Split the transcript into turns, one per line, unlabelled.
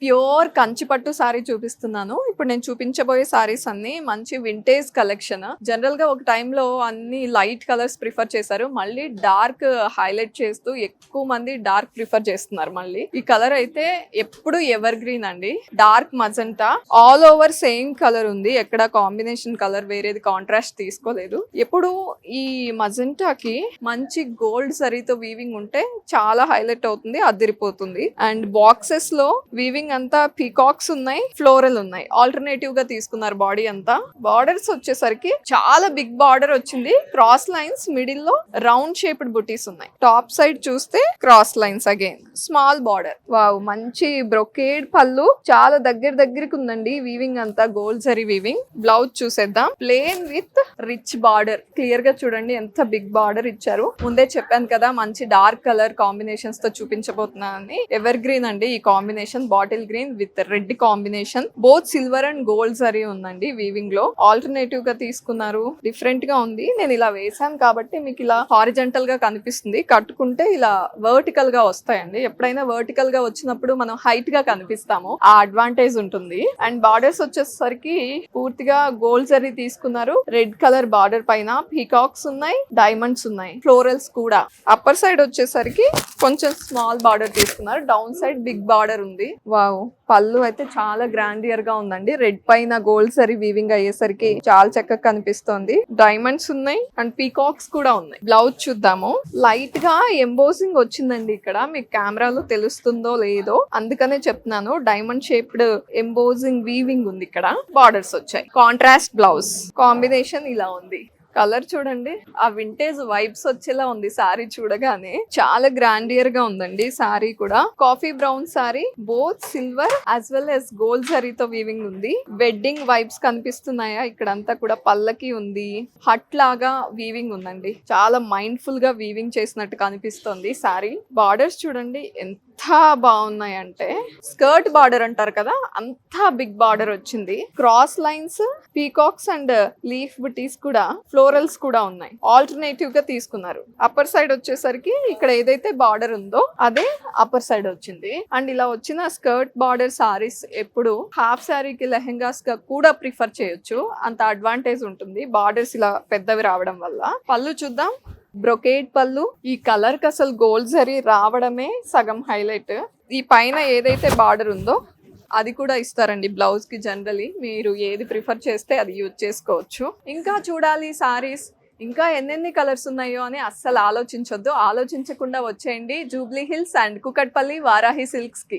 Pure కంచిపట్టు sorry చూపిస్తున్నాను. ఇప్పుడు నేను చూపించబోయే సారీస్ అన్ని మంచి వింటేజ్ కలెక్షన్. జనరల్ గా ఒక టైంలో అన్ని లైట్ కలర్స్ ప్రిఫర్ చేశారు, మళ్ళీ డార్క్ హైలైట్ చేస్తూ ఎక్కువ మంది డార్క్ ప్రిఫర్ చేస్తున్నారు. మళ్ళీ ఈ కలర్ అయితే ఎప్పుడు ఎవర్ గ్రీన్ అండి. Dark magenta all over same colour ఉంది, ఎక్కడ కాంబినేషన్ కలర్ వేరేది కాంట్రాస్ట్ తీసుకోలేదు. ఎప్పుడు ఈ మజంటాకి మంచి గోల్డ్ జరీతో వీవింగ్ ఉంటే చాలా హైలైట్ అవుతుంది, అదిరిపోతుంది. అండ్ బాక్సెస్ లో వీవింగ్ అంతా పీకాక్స్ ఉన్నాయి, ఫ్లోరల్ ఉన్నాయి. ఆల్టర్నేటివ్ గా తీసుకున్నారు బాడీ అంతా. బార్డర్స్ వచ్చేసరికి చాలా బిగ్ బార్డర్ వచ్చింది, క్రాస్ లైన్స్ మిడిల్ లో రౌండ్ షేప్డ్ బుటీస్ ఉన్నాయి. టాప్ సైడ్ చూస్తే cross lines again small border. Wow, మంచి బ్రొకేడ్ పళ్ళు, చాలా దగ్గరికి ఉందండి వీవింగ్ అంతా, గోల్డ్ జరీ వీవింగ్. బ్లౌజ్ చూసేద్దాం, plane with rich border. Clear గా చూడండి ఎంత బిగ్ బార్డర్ ఇచ్చారు. ముందే చెప్పాను కదా మంచి డార్క్ కలర్ కాంబినేషన్స్ తో చూపించబోతున్నానని. ఎవర్ గ్రీన్ అండి ఈ combination, bottle green with red combination. Both silver and gold zari ఉందండి వీవింగ్ లో. ఆల్టర్నేటివ్ గా తీసుకున్నారు, డిఫరెంట్ గా ఉంది. నేను ఇలా వేసాను కాబట్టి మీకు ఇలా హారిజంటల్ గా కనిపిస్తుంది, కట్టుకుంటే ఇలా వర్టికల్ గా వస్తాయండి. ఎప్పుడైనా వర్టికల్ గా వచ్చినప్పుడు మనం హైట్ గా కనిపిస్తాము, ఆ అడ్వాంటేజ్ ఉంటుంది. అండ్ బార్డర్స్ వచ్చేసరికి పూర్తిగా గోల్డ్ జరీ తీసుకున్నారు. రెడ్ కలర్ బార్డర్ పైన పీకాక్స్ ఉన్నాయి, డైమండ్స్ ఉన్నాయి, ఫ్లోరల్స్ కూడా. అప్పర్ సైడ్ వచ్చేసరికి కొంచెం స్మాల్ బార్డర్ తీసుకున్నారు, డౌన్ సైడ్ బిగ్ బార్డర్ ఉంది. వావ్, పళ్ళు అయితే చాలా గ్రాండియర్ గా ఉందండి. రెడ్ పైన గోల్డ్ సరీ వీవింగ్ అయ్యేసరికి చాలా చక్కగా కనిపిస్తోంది. డైమండ్స్ ఉన్నాయి అండ్ పీకాక్స్ కూడా ఉన్నాయి. బ్లౌజ్ చూద్దాము. లైట్ గా ఎంబోసింగ్ వచ్చిందండి ఇక్కడ, మీకు కెమెరాలో తెలుస్తుందో లేదో అందుకనే చెప్తున్నాను. డైమండ్ షేప్డ్ ఎంబోసింగ్ వీవింగ్ ఉంది ఇక్కడ. బార్డర్స్ వచ్చాయి. కాంట్రాస్ట్ బ్లౌజ్ కాంబినేషన్ ఇలా ఉంది. కలర్ చూడండి, ఆ వింటేజ్ వైబ్స్ వచ్చేలా ఉంది సారీ చూడగానే. చాలా గ్రాండియర్ గా ఉందండి సారీ కూడా. Coffee brown sorry, both silver as well as gold జరీతో వీవింగ్ ఉంది. వెడ్డింగ్ వైబ్స్ కనిపిస్తున్నాయా ఇక్కడంతా కూడా. పల్లకి ఉంది, హట్ లాగా వీవింగ్ ఉందండి. చాలా మైండ్ఫుల్ గా వీవింగ్ చేసినట్టు కనిపిస్తుంది సారీ. బార్డర్స్ చూడండి ఎంత బాగున్నాయంటే, స్కర్ట్ బార్డర్ అంటారు కదా అంతా బిగ్ బార్డర్ వచ్చింది. Cross lines, peacocks and leaf బుటీస్ కూడా, ఫ్లోరల్స్ కూడా ఉన్నాయి. ఆల్టర్నేటివ్ గా తీసుకున్నారు. అప్పర్ సైడ్ వచ్చేసరికి ఇక్కడ ఏదైతే బార్డర్ ఉందో అదే అప్పర్ సైడ్ వచ్చింది. అండ్ ఇలా వచ్చిన స్కర్ట్ బార్డర్ సారీస్ ఎప్పుడు హాఫ్ సారీకి లెహెంగాస్ గా కూడా ప్రిఫర్ చేయొచ్చు, అంత అడ్వాంటేజ్ ఉంటుంది బార్డర్స్ ఇలా పెద్దవి రావడం వల్ల. పళ్ళు చూద్దాం, బ్రొకేడ్ పళ్ళు. ఈ కలర్ కి అసలు గోల్డ్ జరీ రావడమే సగం హైలైట్. ఈ పైన ఏదైతే బార్డర్ ఉందో అది కూడా ఇస్తారండి బ్లౌజ్ కి. జనరలీ మీరు ఏది ప్రిఫర్ చేస్తే అది యూజ్ చేసుకోవచ్చు. ఇంకా చూడాలి సారీస్, ఇంకా ఎన్నెన్ని కలర్స్ ఉన్నాయో అని అస్సలు ఆలోచించొద్దు. ఆలోచించకుండా వచ్చేయండి Jubilee hills and Kukatpally Varahi silks కి.